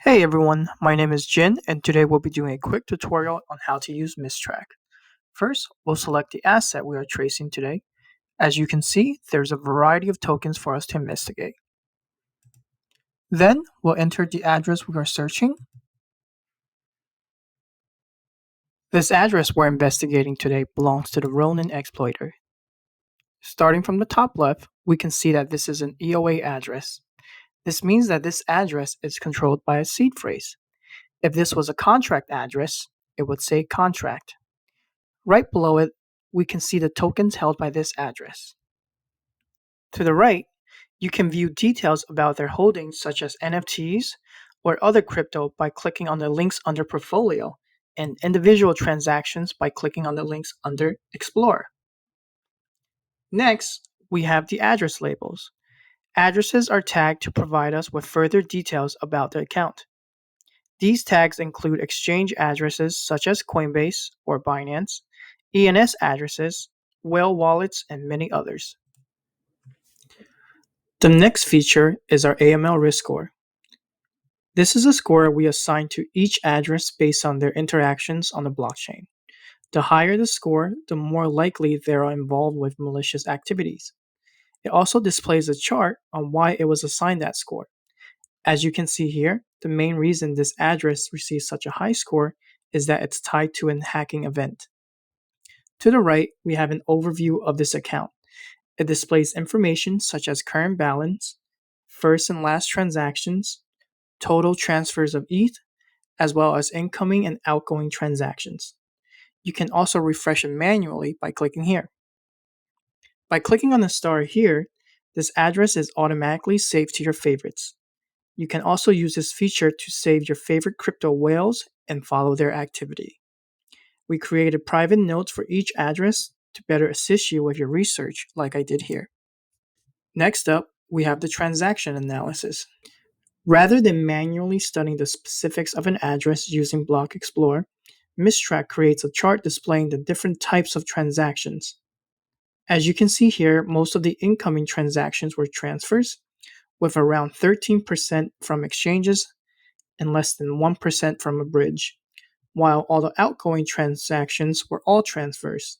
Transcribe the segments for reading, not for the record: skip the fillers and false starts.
Hey everyone, my name is Jin and today we'll be doing a quick tutorial on how to use MistTrack. First, we'll select the asset we are tracing today. As you can see, there's a variety of tokens for us to investigate. Then, we'll enter the address we are searching. This address we're investigating today belongs to the Ronin exploiter. Starting from the top left, we can see that this is an EOA address. This means that this address is controlled by a seed phrase. If this was a contract address, it would say contract. Right below it, we can see the tokens held by this address. To the right, you can view details about their holdings such as NFTs or other crypto by clicking on the links under Portfolio and individual transactions by clicking on the links under Explore. Next, we have the address labels. Addresses are tagged to provide us with further details about the account. These tags include exchange addresses such as Coinbase or Binance, ENS addresses, whale wallets, and many others. The next feature is our AML Risk Score. This is a score we assign to each address based on their interactions on the blockchain. The higher the score, the more likely they are involved with malicious activities. It also displays a chart on why it was assigned that score. As you can see here, the main reason this address receives such a high score is that it's tied to a hacking event. To the right, we have an overview of this account. It displays information such as current balance, first and last transactions, total transfers of ETH, as well as incoming and outgoing transactions. You can also refresh it manually by clicking here. By clicking on the star here, this address is automatically saved to your favorites. You can also use this feature to save your favorite crypto whales and follow their activity. We created private notes for each address to better assist you with your research, like I did here. Next up, we have the transaction analysis. Rather than manually studying the specifics of an address using Block Explorer, MistTrack creates a chart displaying the different types of transactions. As you can see here, most of the incoming transactions were transfers, with around 13% from exchanges and less than 1% from a bridge, while all the outgoing transactions were all transfers.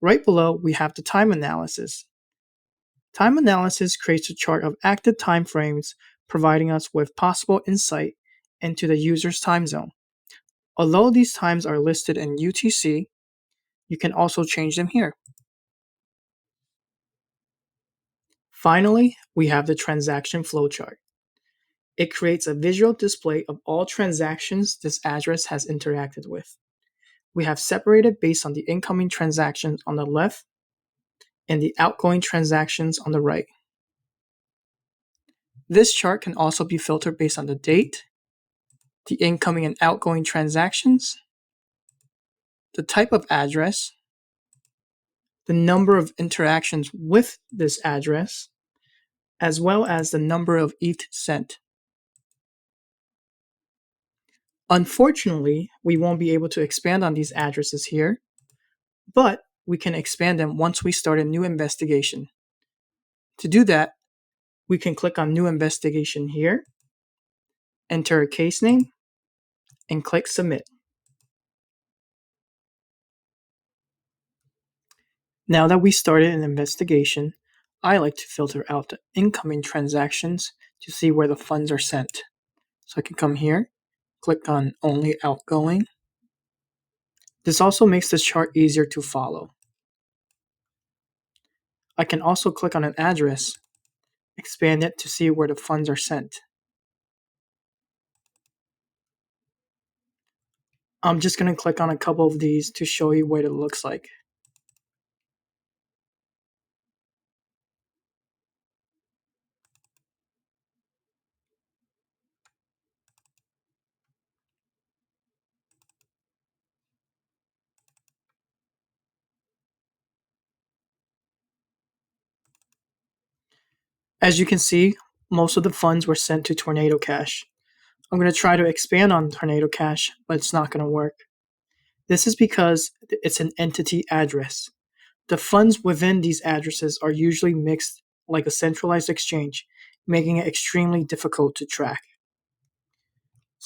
Right below, we have the time analysis. Time analysis creates a chart of active time frames, providing us with possible insight into the user's time zone. Although these times are listed in UTC, you can also change them here. Finally, we have the transaction flowchart. It creates a visual display of all transactions this address has interacted with. We have separated based on the incoming transactions on the left and the outgoing transactions on the right. This chart can also be filtered based on the date, the incoming and outgoing transactions, the type of address, the number of interactions with this address, as well as the number of ETH sent. Unfortunately, we won't be able to expand on these addresses here, but we can expand them once we start a new investigation. To do that, we can click on New Investigation here, enter a case name, and click Submit. Now that we started an investigation, I like to filter out the incoming transactions to see where the funds are sent. So I can come here, click on Only Outgoing. This also makes this chart easier to follow. I can also click on an address, expand it to see where the funds are sent. I'm just going to click on a couple of these to show you what it looks like. As you can see, most of the funds were sent to Tornado Cash. I'm going to try to expand on Tornado Cash, but it's not going to work. This is because it's an entity address. The funds within these addresses are usually mixed like a centralized exchange, making it extremely difficult to track.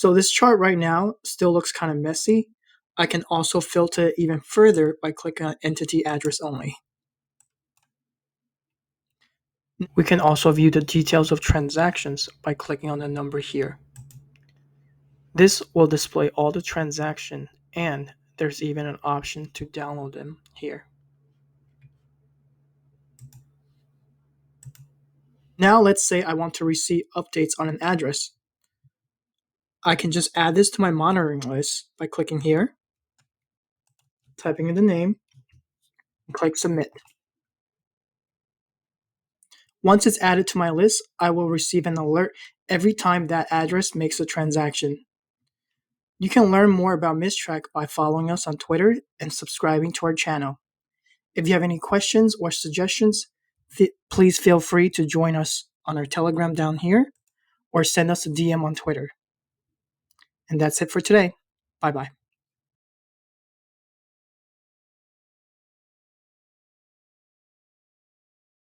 So this chart right now still looks kind of messy. I can also filter it even further by clicking on Entity Address Only. We can also view the details of transactions by clicking on the number here. This will display all the transactions, and there's even an option to download them here. Now let's say I want to receive updates on an address. I can just add this to my monitoring list by clicking here, typing in the name, and click Submit. Once it's added to my list, I will receive an alert every time that address makes a transaction. You can learn more about MistTrack by following us on Twitter and subscribing to our channel. If you have any questions or suggestions, please feel free to join us on our Telegram down here or send us a DM on Twitter. And that's it for today. Bye-bye.